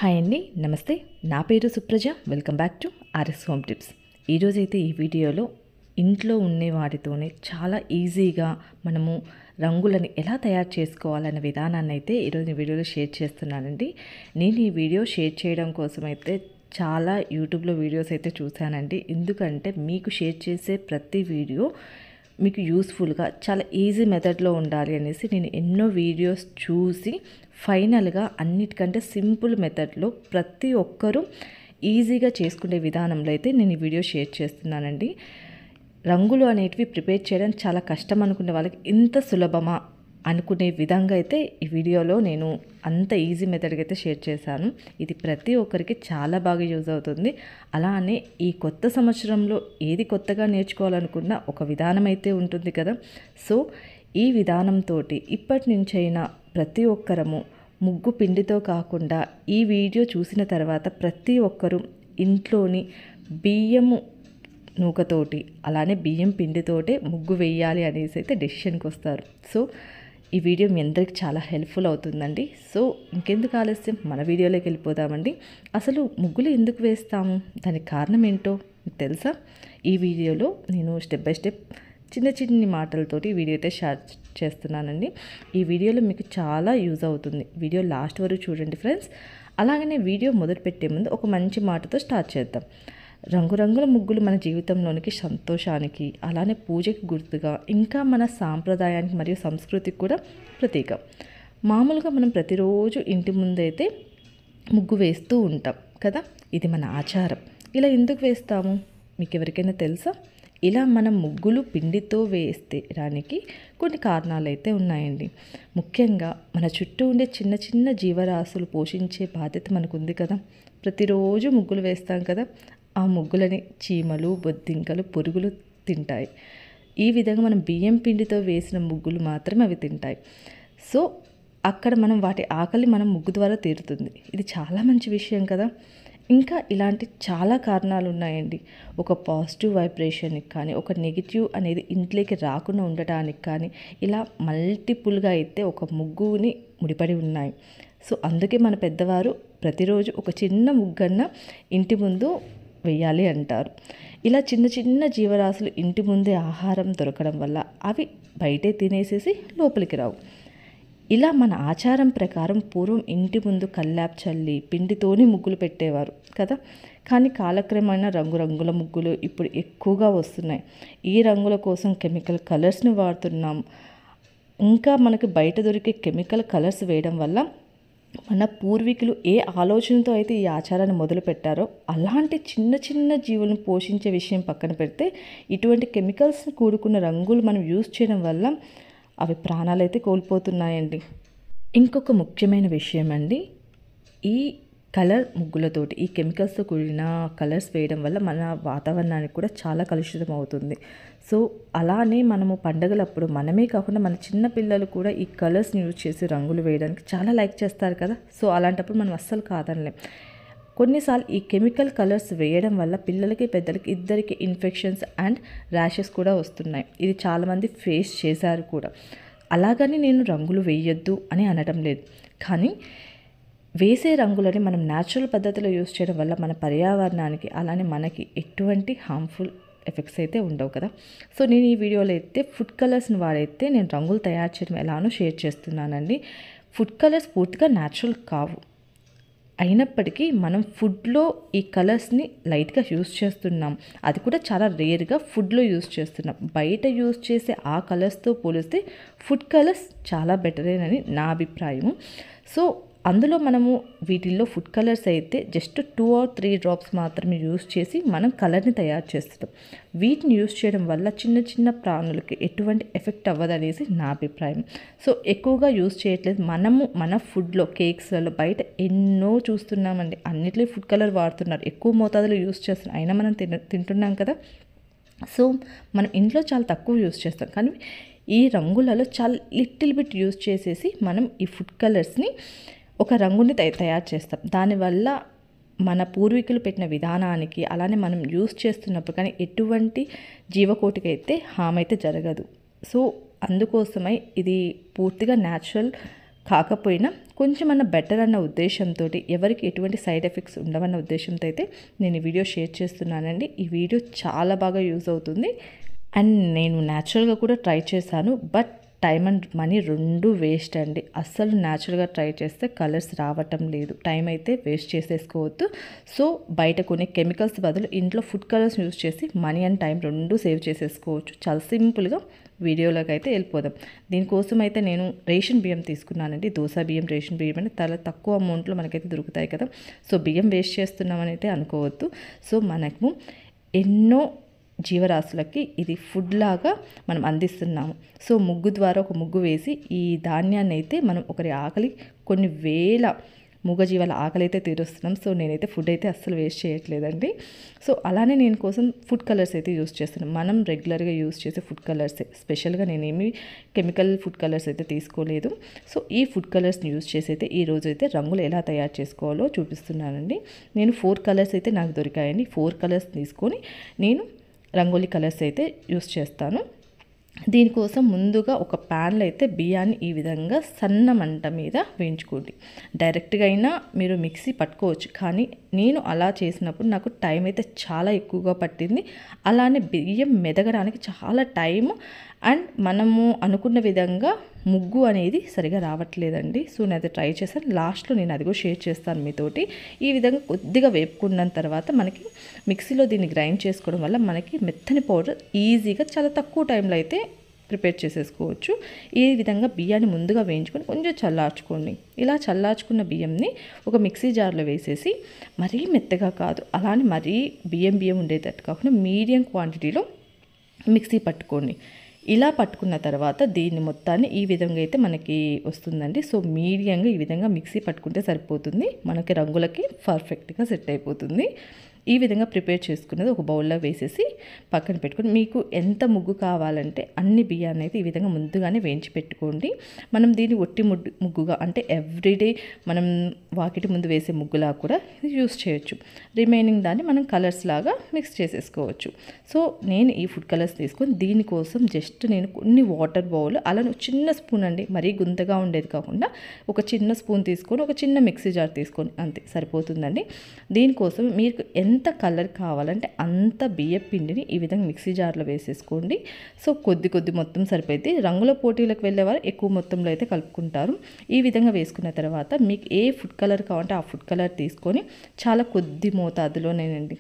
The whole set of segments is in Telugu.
హాయ్ అండి, నమస్తే. నా పేరు Supraja. Welcome back to RS home tips. ఈరోజైతే ఈ వీడియోలో ఇంట్లో ఉండే వాటితోనే చాలా ఈజీగా మనము రంగులని ఎలా తయారు చేసుకోవాలనే విధానాన్ని అయితే ఈరోజు ఈ వీడియోలో షేర్ చేస్తున్నానండి. నేను ఈ వీడియో షేర్ చేయడం కోసం అయితే చాలా యూట్యూబ్లో వీడియోస్ అయితే చూశానండి. ఎందుకంటే మీకు షేర్ చేసే ప్రతి వీడియో మీకు యూస్ఫుల్గా చాలా ఈజీ మెథడ్లో ఉండాలి అనేసి నేను ఎన్నో వీడియోస్ చూసి ఫైనల్గా అన్నిటికంటే సింపుల్ మెథడ్లో ప్రతి ఒక్కరూ ఈజీగా చేసుకునే విధానంలో అయితే నేను ఈ వీడియో షేర్ చేస్తున్నానండి. రంగులు అనేటివి ప్రిపేర్ చేయడం చాలా కష్టం అనుకునే వాళ్ళకి ఇంత సులభమా అనుకునే విధంగా అయితే ఈ వీడియోలో నేను అంత ఈజీ మెథడ్గా అయితే షేర్ చేశాను. ఇది ప్రతి ఒక్కరికి చాలా బాగా యూజ్ అవుతుంది. అలానే ఈ కొత్త సంవత్సరంలో ఏది కొత్తగా నేర్చుకోవాలనుకున్నా ఒక విధానం అయితే ఉంటుంది కదా. సో ఈ విధానంతో ఇప్పటి నుంచైనా ప్రతి ఒక్కరము ముగ్గు పిండితో కాకుండా ఈ వీడియో చూసిన తర్వాత ప్రతి ఒక్కరూ ఇంట్లోని బియ్యము నూకతోటి అలానే బియ్యం పిండితోటే ముగ్గు వేయాలి అనేసి అయితే డెసిషన్కి వస్తారు. సో ఈ వీడియో మీ అందరికి చాలా హెల్ప్ఫుల్ అవుతుందండి. సో ఇంకెందుకు ఆలస్యం, మన వీడియోలోకి వెళ్ళిపోదామండి. అసలు ముగ్గులు ఎందుకు వేస్తాము, దానికి కారణం ఏంటో మీకు తెలుసా? ఈ వీడియోలో నేను స్టెప్ బై స్టెప్ చిన్ని మాటలతోటి వీడియో అయితే షేర్ చేస్తున్నానండి. ఈ వీడియోలో మీకు చాలా యూజ్ అవుతుంది. వీడియో లాస్ట్ వరకు చూడండి ఫ్రెండ్స్. అలాగనే వీడియో మొదలుపెట్టే ముందు ఒక మంచి మాటతో స్టార్ట్ చేద్దాం. రంగురంగుల ముగ్గులు మన జీవితంలోనికి సంతోషానికి, అలానే పూజకి గుర్తుగా, ఇంకా మన సాంప్రదాయానికి మరియు సంస్కృతికి కూడా ప్రతీక. మామూలుగా మనం ప్రతిరోజు ఇంటి ముందైతే ముగ్గు వేస్తూ ఉంటాం కదా. ఇది మన ఆచారం. ఇలా ఎందుకు వేస్తాము మీకు ఎవరికైనా తెలుసా? ఇలా మనం ముగ్గులు పిండితో వేస్తే దానికి కొన్ని కారణాలు అయితే ఉన్నాయండి. ముఖ్యంగా మన చుట్టూ ఉండే చిన్న చిన్న జీవరాశులు పోషించే బాధ్యత మనకు ఉంది కదా. ప్రతిరోజు ముగ్గులు వేస్తాం కదా. ఆ ముగ్గులని చీమలు, బొద్దింకలు, పురుగులు తింటాయి. ఈ విధంగా మనం బియ్యం పిండితో వేసిన ముగ్గులు మాత్రమే అవి తింటాయి. సో అక్కడ మనం వాటి ఆకలి మనం ముగ్గు ద్వారా తీరుతుంది. ఇది చాలా మంచి విషయం కదా. ఇంకా ఇలాంటి చాలా కారణాలు ఉన్నాయండి. ఒక పాజిటివ్ వైబ్రేషన్కి కానీ, ఒక నెగిటివ్ అనేది ఇంట్లోకి రాకుండా ఉండటానికి కానీ, ఇలా మల్టిపుల్గా అయితే ఒక ముగ్గుని ముడిపడి ఉన్నాయి. సో అందుకే మన పెద్దవారు ప్రతిరోజు ఒక చిన్న ముగ్గన్న ఇంటి ముందు వేయాలి అంటారు. ఇలా చిన్న చిన్న జీవరాశులు ఇంటి ముందే ఆహారం దొరకడం వల్ల అవి బయటే తినేసేసి లోపలికి రావు. ఇలా మన ఆచారం ప్రకారం పూర్వం ఇంటి ముందు కల్లాపు చల్లి పిండితోనే ముగ్గులు పెట్టేవారు కదా. కానీ కాలక్రమేణా రంగురంగుల ముగ్గులు ఇప్పుడు ఎక్కువగా వస్తున్నాయి. ఈ రంగుల కోసం కెమికల్ కలర్స్ని వాడుతున్నాం. ఇంకా మనకి బయట దొరికే కెమికల్ కలర్స్ వేయడం వల్ల మన పూర్వీకులు ఏ ఆలోచనతో అయితే ఈ ఆచారాన్ని మొదలు పెట్టారో అలాంటి చిన్న చిన్న జీవులను పోషించే విషయం పక్కన పెడితే ఇటువంటి కెమికల్స్ కూడుకున్న రంగులు మనం యూజ్ చేయడం వల్ల అవి ప్రాణాలైతే కోల్పోతున్నాయండి. ఇంకొక ముఖ్యమైన విషయం అండి, ఈ కలర్ ముగ్గులతోటి ఈ కెమికల్స్తో కూడిన కలర్స్ వేయడం వల్ల మన వాతావరణానికి కూడా చాలా కలుషితం అవుతుంది. సో అలానే మనము పండగలప్పుడు మనమే కాకుండా మన చిన్న పిల్లలు కూడా ఈ కలర్స్ని యూజ్ చేసి రంగులు వేయడానికి చాలా లైక్ చేస్తారు కదా. సో అలాంటప్పుడు మనం అస్సలు కాదనలేం. కొన్నిసార్లు ఈ కెమికల్ కలర్స్ వేయడం వల్ల పిల్లలకి పెద్దలకి ఇద్దరికి ఇన్ఫెక్షన్స్ అండ్ ర్యాషెస్ కూడా వస్తున్నాయి. ఇది చాలామంది ఫేస్ చేశారు కూడా. అలాగని నేను రంగులు వేయొద్దు అని అనడం లేదు. కానీ వేసే రంగులని మనం న్యాచురల్ పద్ధతిలో యూజ్ చేయడం వల్ల మన పర్యావరణానికి అలానే మనకి ఎటువంటి హార్మ్ఫుల్ ఎఫెక్ట్స్ అయితే ఉండవు కదా. సో నేను ఈ వీడియోలో అయితే ఫుడ్ కలర్స్ని వాడైతే నేను రంగులు తయారు చేయడం ఎలానో షేర్ చేస్తున్నానండి. ఫుడ్ కలర్స్ పూర్తిగా న్యాచురల్ కావు. అయినప్పటికీ మనం ఫుడ్లో ఈ కలర్స్ని లైట్గా యూజ్ చేస్తున్నాం. అది కూడా చాలా రేర్గా ఫుడ్లో యూజ్ చేస్తున్నాం. బయట యూజ్ చేసే ఆ కలర్స్తో పోలిస్తే ఫుడ్ కలర్స్ చాలా బెటరేనని నా అభిప్రాయం. సో అందులో మనము వీటిల్లో ఫుడ్ కలర్స్ అయితే జస్ట్ 2 or 3 డ్రాప్స్ మాత్రమే యూజ్ చేసి మనం కలర్ని తయారు చేస్తున్నాం. వీటిని యూజ్ చేయడం వల్ల చిన్న చిన్న ప్రాణులకి ఎటువంటి ఎఫెక్ట్ అవ్వదనేసి నా అభిప్రాయం. సో ఎక్కువగా యూజ్ చేయట్లేదు. మనము మన ఫుడ్లో కేక్స్లలో బయట ఎన్నో చూస్తున్నామండి. అన్నిట్లో ఫుడ్ కలర్ వాడుతున్నారు, ఎక్కువ మోతాదులో యూజ్ చేస్తున్నారు. అయినా మనం తింటున్నాం కదా. సో మనం ఇంట్లో చాలా తక్కువ యూజ్ చేస్తాం. కానీ ఈ రంగులలో చాలా లిటిల్ బిట్ యూజ్ చేసేసి మనం ఈ ఫుడ్ కలర్స్ని ఒక రంగుని తయారు చేస్తాం. దానివల్ల మన పూర్వీకులు పెట్టిన విధానానికి అలానే మనం యూజ్ చేస్తున్నప్పుడు కానీ ఎటువంటి జీవకోటికి అయితే హామ్ అయితే జరగదు. సో అందుకోసమై ఇది పూర్తిగా న్యాచురల్ కాకపోయినా కొంచెమన్నా బెటర్ అన్న ఉద్దేశంతో, ఎవరికి ఎటువంటి సైడ్ ఎఫెక్ట్స్ ఉండవన్న ఉద్దేశంతో అయితే నేను ఈ వీడియో షేర్ చేస్తున్నానండి. ఈ వీడియో చాలా బాగా యూజ్ అవుతుంది. అండ్ నేను న్యాచురల్గా కూడా ట్రై చేశాను, బట్ టైం అండ్ మనీ రెండు వేస్ట్ అండి. అస్సలు న్యాచురల్గా ట్రై చేస్తే కలర్స్ రావటం లేదు, టైం అయితే వేస్ట్ చేసేసుకోవద్దు. సో బయట కొనే కెమికల్స్ బదులు ఇంట్లో ఫుడ్ కలర్స్ యూజ్ చేసి మనీ అండ్ టైం రెండు సేవ్ చేసేసుకోవచ్చు. చాలా సింపుల్గా వీడియోలోకి అయితే వెళ్ళిపోదాం. దీనికోసం అయితే నేను రేషన్ బియ్యం తీసుకున్నానండి. దోశ బియ్యం, రేషన్ బియ్యం అంటే చాలా తక్కువ అమౌంట్లో మనకైతే దొరుకుతాయి కదా. సో బియ్యం వేస్ట్ చేస్తున్నామని అయితే అనుకోవద్దు. సో మనకు ఎన్నో జీవరాశులకి ఇది ఫుడ్ లాగా మనం అందిస్తున్నాము. సో ముగ్గు ద్వారా ఒక ముగ్గు వేసి ఈ ధాన్యాన్ని అయితే మనం ఒకరి ఆకలి, కొన్ని వేల మూగజీవాల ఆకలి అయితే తీరుస్తున్నాం. సో నేనైతే ఫుడ్ అయితే అస్సలు వేస్ట్ చేయట్లేదండి. సో అలానే నేను కోసం ఫుడ్ కలర్స్ అయితే యూస్ చేస్తున్నాను. మనం రెగ్యులర్గా యూస్ చేసే ఫుడ్ కలర్సే, స్పెషల్గా నేనేమి కెమికల్ ఫుడ్ కలర్స్ అయితే తీసుకోలేదు. సో ఈ ఫుడ్ కలర్స్ని యూస్ చేసి అయితే ఈరోజు అయితే రంగులు ఎలా తయారు చేసుకోవాలో చూపిస్తున్నానండి. నేను 4 కలర్స్ అయితే నాకు దొరికాయండి. 4 కలర్స్ తీసుకొని నేను రంగోలీ కలర్స్ అయితే యూస్ చేస్తాను. దీనికోసం ముందుగా ఒక ప్యాన్లో అయితే బియ్యాన్ని ఈ విధంగా సన్న మంట మీద వేయించుకోండి. డైరెక్ట్గా అయినా మీరు మిక్సీ పట్టుకోవచ్చు, కానీ నేను అలా చేసినప్పుడు నాకు టైం అయితే చాలా ఎక్కువగా పట్టింది. అలానే బియ్యం మెదగడానికి చాలా టైం, అండ్ మనము అనుకున్న విధంగా ముగ్గు అనేది సరిగా రావట్లేదండి. సో నేనైతే ట్రై చేశాను. లాస్ట్లో నేను అది కూడా షేర్ చేస్తాను మీతోటి. ఈ విధంగా కొద్దిగా వేపుకున్న తర్వాత మనకి మిక్సీలో దీన్ని గ్రైండ్ చేసుకోవడం వల్ల మనకి మెత్తని పౌడర్ ఈజీగా చాలా తక్కువ టైంలో అయితే ప్రిపేర్ చేసేసుకోవచ్చు. ఈ విధంగా బియ్యాన్ని ముందుగా వేయించుకొని కొంచెం చల్లార్చుకోండి. ఇలా చల్లార్చుకున్న బియ్యంని ఒక మిక్సీ జార్లో వేసేసి, మరీ మెత్తగా కాదు, అలానే మరీ బియ్యం ఉండేటట్టు కాకుండా మీడియం క్వాంటిటీలో మిక్సీ పట్టుకోండి. ఇలా పట్టుకున్న తర్వాత దీన్ని మొత్తాన్ని ఈ విధంగా అయితే మనకి వస్తుందండి. సో మీడియంగా ఈ విధంగా మిక్సీ పట్టుకుంటే సరిపోతుంది. మనకి రంగులకి పర్ఫెక్ట్గా సెట్ అయిపోతుంది. ఈ విధంగా ప్రిపేర్ చేసుకున్నది ఒక బౌల్లో వేసేసి పక్కన పెట్టుకొని, మీకు ఎంత ముగ్గు కావాలంటే అన్ని బియ్యాన్ని అయితే ఈ విధంగా ముందుగానే వేయించి పెట్టుకోండి. మనం దీన్ని ఒట్టి ముగ్గుగా అంటే ఎవ్రీడే మనం వాకిటి ముందు వేసే ముగ్గులా కూడా యూస్ చేయొచ్చు. రిమైనింగ్ దాన్ని మనం కలర్స్ లాగా మిక్స్ చేసేసుకోవచ్చు. సో నేను ఈ ఫుడ్ కలర్స్ తీసుకొని దీనికోసం జస్ట్ నేను కొన్ని వాటర్ బౌల్, అలా చిన్న స్పూన్ అండి, మరీ గుంతగా ఉండేది కాకుండా ఒక చిన్న స్పూన్ తీసుకొని ఒక చిన్న మిక్సీ జార్ తీసుకొని అంతే సరిపోతుందండి. దీనికోసం మీకు ఎంత కలర్ కావాలంటే అంత బియ్యం పిండిని ఈ విధంగా మిక్సీ జార్లో వేసేసుకోండి. సో కొద్ది మొత్తం సరిపోయింది. రంగుల పోటీలకు వెళ్ళేవారు ఎక్కువ మొత్తంలో అయితే కలుపుకుంటారు. ఈ విధంగా వేసుకున్న తర్వాత మీకు ఏ ఫుడ్ కలర్ కావాలంటే ఆ ఫుడ్ కలర్ తీసుకొని చాలా కొద్ది మోతాదులోనేనండి,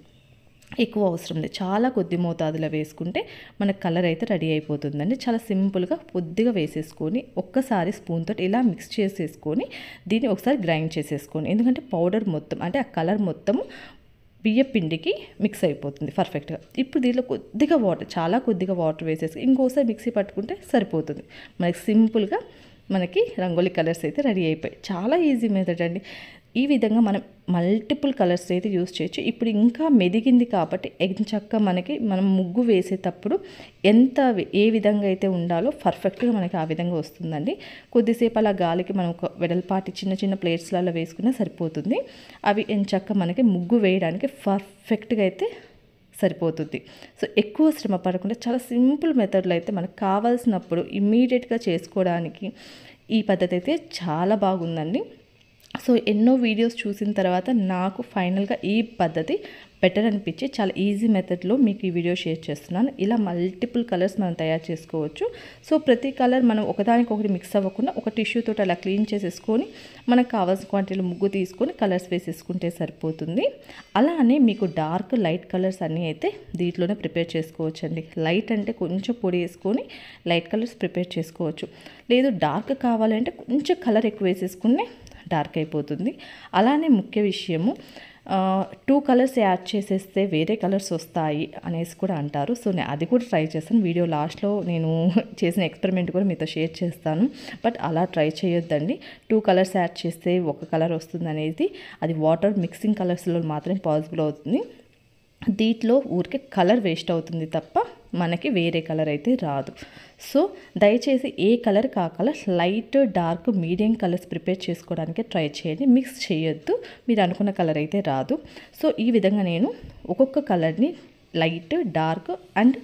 ఎక్కువ అవసరం లేదు, చాలా కొద్ది మోతాదులో వేసుకుంటే మనకు కలర్ అయితే రెడీ అయిపోతుందండి. చాలా సింపుల్గా కొద్దిగా వేసేసుకొని ఒక్కసారి స్పూన్ తోటి ఇలా మిక్స్ చేసేసుకొని దీన్ని ఒకసారి గ్రైండ్ చేసేసుకోండి. ఎందుకంటే పౌడర్ మొత్తం అంటే ఆ కలర్ మొత్తం బియ్య పిండికి మిక్స్ అయిపోతుంది పర్ఫెక్ట్గా. ఇప్పుడు దీనిలో కొద్దిగా వాటర్, చాలా కొద్దిగా వాటర్ వేసేసి ఇంకోసారి మిక్సీ పట్టుకుంటే సరిపోతుంది. మనకి సింపుల్గా మనకి రంగోలీ కలర్స్ అయితే రెడీ అయిపోయాయి. చాలా ఈజీ మెథడ్ అండి. ఈ విధంగా మనం మల్టిపుల్ కలర్స్ అయితే యూస్ చేయొచ్చు. ఇప్పుడు ఇంకా మెదిగింది కాబట్టి ఎంచక్క మనం ముగ్గు వేసేటప్పుడు ఏ విధంగా అయితే ఉండాలో పర్ఫెక్ట్గా మనకి ఆ విధంగా వస్తుందండి. కొద్దిసేపు అలా గాలికి మనం ఒక వెడల్పాటి చిన్న ప్లేట్స్లలో వేసుకున్నా సరిపోతుంది. అవి ఎంచక్క మనకి ముగ్గు వేయడానికి పర్ఫెక్ట్గా అయితే సరిపోతుంది. సో ఎక్కువ శ్రమ పడకుండా చాలా సింపుల్ మెథడ్లో అయితే మనకు కావాల్సినప్పుడు ఇమ్మీడియట్గా చేసుకోవడానికి ఈ పద్ధతి అయితే చాలా బాగుందండి. సో ఎన్నో వీడియోస్ చూసిన తర్వాత నాకు ఫైనల్గా ఈ పద్ధతి బెటర్ అనిపించి చాలా ఈజీ మెథడ్లో మీకు ఈ వీడియో షేర్ చేస్తున్నాను. ఇలా మల్టిపుల్ కలర్స్ మనం తయారు చేసుకోవచ్చు. సో ప్రతి కలర్ మనం ఒకదానికొకటి మిక్స్ అవ్వకుండా ఒక టిష్యూ తోటి అలా క్లీన్ చేసేసుకొని మనకు కావాల్సిన క్వాంటిటీలో ముగ్గు తీసుకొని కలర్స్ వేసేసుకుంటే సరిపోతుంది. అలానే మీకు డార్క్ లైట్ కలర్స్ అన్నీ అయితే దీంట్లోనే ప్రిపేర్ చేసుకోవచ్చండి. లైట్ అంటే కొంచెం పొడి వేసుకొని లైట్ కలర్స్ ప్రిపేర్ చేసుకోవచ్చు. లేదు డార్క్ కావాలంటే కొంచెం కలర్ ఎక్కువ వేసేసుకుని డార్క్ అయిపోతుంది. అలానే ముఖ్య విషయము 2 కలర్స్ యాడ్ చేసేస్తే వేరే కలర్స్ వస్తాయి అనేసి కూడా అంటారు. సో నేను అది కూడా ట్రై చేస్తాను. వీడియో లాస్ట్లో నేను చేసిన ఎక్స్పెరిమెంట్ కూడా మీతో షేర్ చేస్తాను. బట్ అలా ట్రై చేయొద్దండి. 2 కలర్స్ యాడ్ చేస్తే ఒక కలర్ వస్తుంది అనేది అది వాటర్ మిక్సింగ్ కలర్స్లో మాత్రమే పాసిబుల్ అవుతుంది. దీంట్లో ఊరికే కలర్ వేస్ట్ అవుతుంది తప్ప మనకి వేరే కలర్ అయితే రాదు. సో దయచేసి ఏ colour colour light dark medium colours prepare చేసుకోవడానికి ట్రై చేయండి. మిక్స్ చేయొద్దు, మీరు అనుకున్న కలర్ అయితే రాదు. సో ఈ విధంగా నేను ఒక్కొక్క కలర్ని light, dark and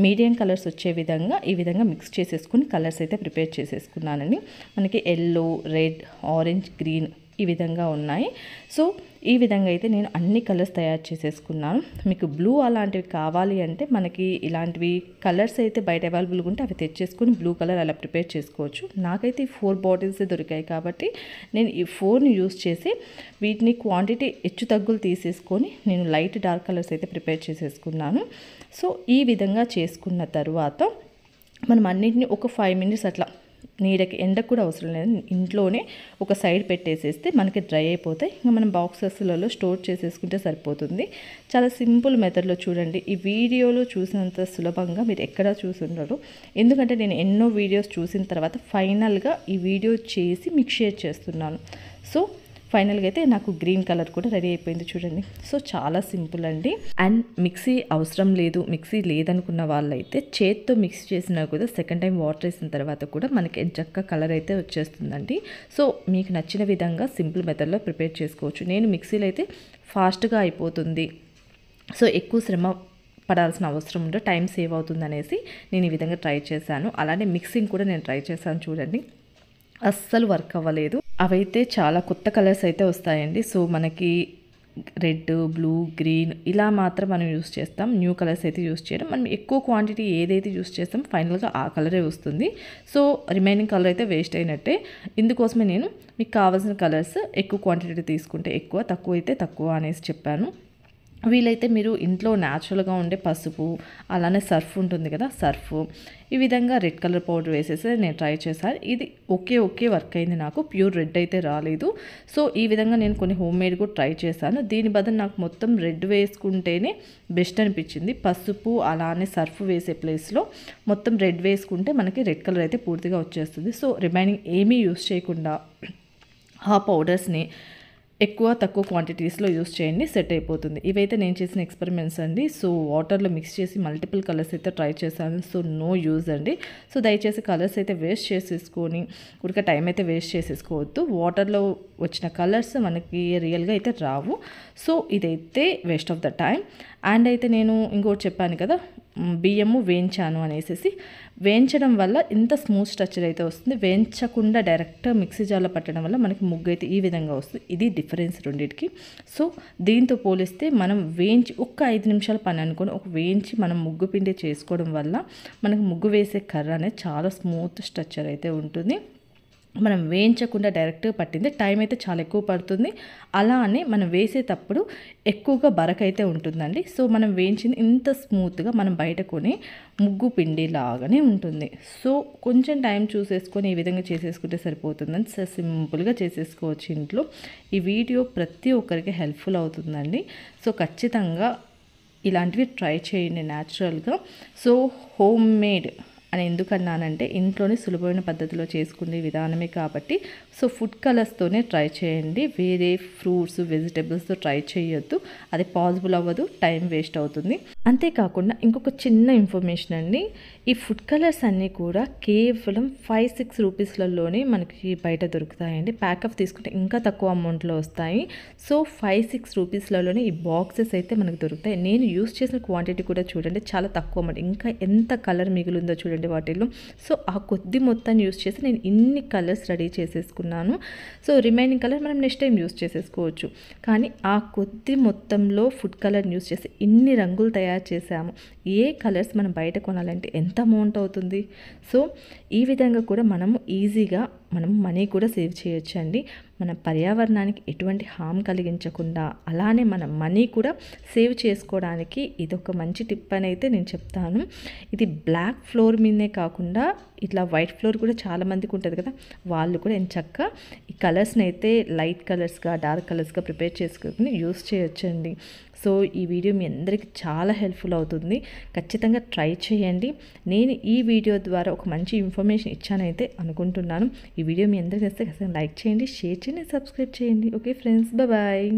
medium colours వచ్చే విధంగా ఈ విధంగా మిక్స్ చేసేసుకుని కలర్స్ అయితే ప్రిపేర్ చేసేసుకున్నానండి. మనకి ఎల్లో, రెడ్, ఆరెంజ్, గ్రీన్ ఈ విధంగా ఉన్నాయి. సో ఈ విధంగా అయితే నేను అన్ని కలర్స్ తయారు చేసేసుకున్నాను. మీకు బ్లూ అలాంటివి కావాలి అంటే మనకి ఇలాంటివి కలర్స్ అయితే బయట అవైలబుల్గా ఉంటే అవి తెచ్చేసుకొని బ్లూ కలర్ అలా ప్రిపేర్ చేసుకోవచ్చు. నాకైతే ఈ 4 బాటిల్స్ దొరికాయి కాబట్టి నేను ఈ 4ని యూస్ చేసి వీటిని క్వాంటిటీ హెచ్చు తగ్గులు తీసేసుకొని నేను లైట్ డార్క్ కలర్స్ అయితే ప్రిపేర్ చేసేసుకున్నాను. సో ఈ విధంగా చేసుకున్న తర్వాత మనం అన్నిటిని ఒక 5 మినిట్స్ అట్లా నీడకి, ఎండకు కూడా అవసరం లేదు, ఇంట్లోనే ఒక సైడ్ పెట్టేసేస్తే మనకి డ్రై అయిపోతాయి. ఇంకా మనం బాక్సెస్లలో స్టోర్ చేసేసుకుంటే సరిపోతుంది. చాలా సింపుల్ మెథడ్లో చూడండి. ఈ వీడియోలో చూసినంత సులభంగా మీరు ఎక్కడా చూసుండరు. ఎందుకంటే నేను ఎన్నో వీడియోస్ చూసిన తర్వాత ఫైనల్గా ఈ వీడియో చేసి మీకు షేర్ చేస్తున్నాను. సో ఫైనల్గా అయితే నాకు గ్రీన్ కలర్ కూడా రెడీ అయిపోయింది చూడండి. సో చాలా సింపుల్ అండి. అండ్ మిక్సీ అవసరం లేదు, మిక్సీ లేదనుకున్న వాళ్ళైతే చేత్తో మిక్స్ చేసినా కూడా సెకండ్ టైం వాటర్ వేసిన తర్వాత కూడా మనకి చక్కగా కలర్ అయితే వచ్చేస్తుందండి. సో మీకు నచ్చిన విధంగా సింపుల్ మెథడ్లో ప్రిపేర్ చేసుకోవచ్చు. నేను మిక్సీలో అయితే ఫాస్ట్గా అయిపోతుంది, సో ఎక్కువ శ్రమ పడాల్సిన అవసరం ఉంటే టైం సేవ్ అవుతుంది అనేసి నేను ఈ విధంగా ట్రై చేశాను. అలానే మిక్సింగ్ కూడా నేను ట్రై చేశాను చూడండి, అస్సలు వర్క్ అవ్వలేదు. అవైతే చాలా కొత్త కలర్స్ అయితే వస్తాయండి. సో మనకి రెడ్, బ్లూ, గ్రీన్ ఇలా మాత్రం మనం యూస్ చేస్తాం. న్యూ కలర్స్ అయితే యూస్ చేయడం. మనం ఎక్కువ క్వాంటిటీ ఏదైతే యూస్ చేస్తాం ఫైనల్గా ఆ కలరే వస్తుంది. సో రిమైనింగ్ కలర్ అయితే వేస్ట్ అయినట్టే. ఇందుకోసమే నేను మీకు కావాల్సిన కలర్స్ ఎక్కువ క్వాంటిటీ తీసుకుంటే ఎక్కువ, తక్కువ అయితే తక్కువ అనేసి చెప్పాను. వీలైతే మీరు ఇంట్లో న్యాచురల్గా ఉండే పసుపు, అలానే సర్ఫ్ ఉంటుంది కదా, సర్ఫ్ ఈ విధంగా రెడ్ కలర్ పౌడర్ వేసేసి నేను ట్రై చేశాను. ఇది ఓకే వర్క్ అయింది, నాకు ప్యూర్ రెడ్ అయితే రాలేదు. సో ఈ విధంగా నేను కొన్ని హోమ్ మేడ్ కూడా ట్రై చేశాను. దీని బదులు నాకు మొత్తం రెడ్ వేసుకుంటేనే బెస్ట్ అనిపించింది. పసుపు అలానే సర్ఫ్ వేసే ప్లేస్లో మొత్తం రెడ్ వేసుకుంటే మనకి రెడ్ కలర్ అయితే పూర్తిగా వచ్చేస్తుంది. సో రిమైనింగ్ ఏమీ యూస్ చేయకుండా ఆ పౌడర్స్ని ఎక్కువ తక్కువ క్వాంటిటీస్లో యూస్ చేయండి, సెట్ అయిపోతుంది. ఇవైతే నేను చేసిన ఎక్స్పెరిమెంట్స్ అండి. సో వాటర్లో మిక్స్ చేసి మల్టిపుల్ కలర్స్ అయితే ట్రై చేశాను. సో నో యూజ్ అండి. సో దయచేసి కలర్స్ అయితే వేస్ట్ చేసేసుకొని ఉడక టైం అయితే వేస్ట్ చేసేసుకోవద్దు. వాటర్లో వచ్చిన కలర్స్ మనకి రియల్గా అయితే రావు. సో ఇదైతే waste of the time. And అయితే నేను ఇంకోటి చెప్పాను కదా, బియ్యము వేయించాను అనేసి, వేయించడం వల్ల ఇంత స్మూత్ స్ట్రక్చర్ అయితే వస్తుంది. వేయించకుండా డైరెక్ట్ మిక్సీ జార్లో పట్టడం వల్ల మనకి ముగ్గు అయితే ఈ విధంగా వస్తుంది. ఇది డిఫరెన్స్ రెండింటికి. సో దీంతో పోలిస్తే మనం వేయించి ఒక్క 5 నిమిషాల పని అనుకొని ఒక వేయించి మనం ముగ్గు పిండి చేసుకోవడం వల్ల మనకు ముగ్గు వేసే కర్ర అనేది చాలా స్మూత్ స్ట్రక్చర్ అయితే ఉంటుంది. మనం వేయించకుండా డైరెక్ట్గా పట్టింది టైం అయితే చాలా ఎక్కువ పడుతుంది. అలానే మనం వేసేటప్పుడు ఎక్కువగా బరకైతే ఉంటుందండి. సో మనం వేయించింది ఇంత స్మూత్గా మనం బయట కొని ముగ్గు పిండి లాగానే ఉంటుంది. సో కొంచెం టైం చూసేసుకొని ఈ విధంగా చేసేసుకుంటే సరిపోతుందని సింపుల్గా చేసేసుకోవచ్చు ఇంట్లో. ఈ వీడియో ప్రతి ఒక్కరికి హెల్ప్ఫుల్ అవుతుందండి. సో ఖచ్చితంగా ఇలాంటివి ట్రై చేయండి న్యాచురల్గా. సో హోమ్ మేడ్ అని ఎందుకన్నానంటే ఇంట్లోనే సులభమైన పద్ధతిలో చేసుకునే విధానమే కాబట్టి. సో ఫుడ్ కలర్స్తోనే ట్రై చేయండి, వేరే ఫ్రూట్స్, వెజిటేబుల్స్తో ట్రై చేయొద్దు. అది పాసిబుల్ అవ్వదు, టైం వేస్ట్ అవుతుంది. అంతేకాకుండా ఇంకొక చిన్న ఇన్ఫర్మేషన్ అండి, ఈ ఫుడ్ కలర్స్ అన్నీ కూడా కేవలం 5-6 రూపీస్లలోనే మనకి బయట దొరుకుతాయండి. ప్యాకప్ తీసుకుంటే ఇంకా తక్కువ అమౌంట్లో వస్తాయి. సో 5-6 రూపీస్లలోనే ఈ బాక్సెస్ అయితే మనకు దొరుకుతాయి. నేను యూస్ చేసిన క్వాంటిటీ కూడా చూడండి, చాలా తక్కువ అమౌంట్. ఇంకా ఎంత కలర్ మిగిలిందో చూడండి వాటిల్లో. సో ఆ కొద్ది మొత్తాన్ని యూస్ చేసి నేను ఇన్ని కలర్స్ రెడీ చేసేసుకున్నాను. సో రిమైనింగ్ కలర్ మనం నెక్స్ట్ టైం యూస్ చేసేసుకోవచ్చు. కానీ ఆ కొద్ది మొత్తంలో ఫుడ్ కలర్ యూస్ చేసి ఇన్ని రంగులు తయారు చేసాము. ఏ కలర్స్ మనం బయట కొనాలంటే ఎంత అమౌంట్ అవుతుంది. సో ఈ విధంగా కూడా మనము ఈజీగా మనం మనీ కూడా సేవ్ చేయొచ్చండి. మన పర్యావరణానికి ఎటువంటి హామ్ కలిగించకుండా అలానే మన మనీ కూడా సేవ్ చేసుకోవడానికి ఇదొక మంచి టిప్ అని అయితే నేను చెప్తాను. ఇది బ్లాక్ ఫ్లోర్ మీదనే కాకుండా ఇట్లా వైట్ ఫ్లోర్ కూడా చాలామందికి ఉంటుంది కదా, వాళ్ళు కూడా ఎంచక్కా ఈ కలర్స్ని అయితే లైట్ కలర్స్గా, డార్క్ కలర్స్గా ప్రిపేర్ చేసుకుని యూస్ చేయొచ్చండి. సో ఈ వీడియో మీ అందరికీ చాలా హెల్ప్ఫుల్ అవుతుంది. ఖచ్చితంగా ట్రై చేయండి. నేను ఈ వీడియో ద్వారా ఒక మంచి ఇన్ఫర్మేషన్ ఇచ్చానైతే అనుకుంటున్నాను. ఈ వీడియో మీ అందరికీ వస్తే ఖచ్చితంగా లైక్ చేయండి, షేర్ చేయండి, సబ్స్క్రైబ్ చేయండి. Okay friends, bye.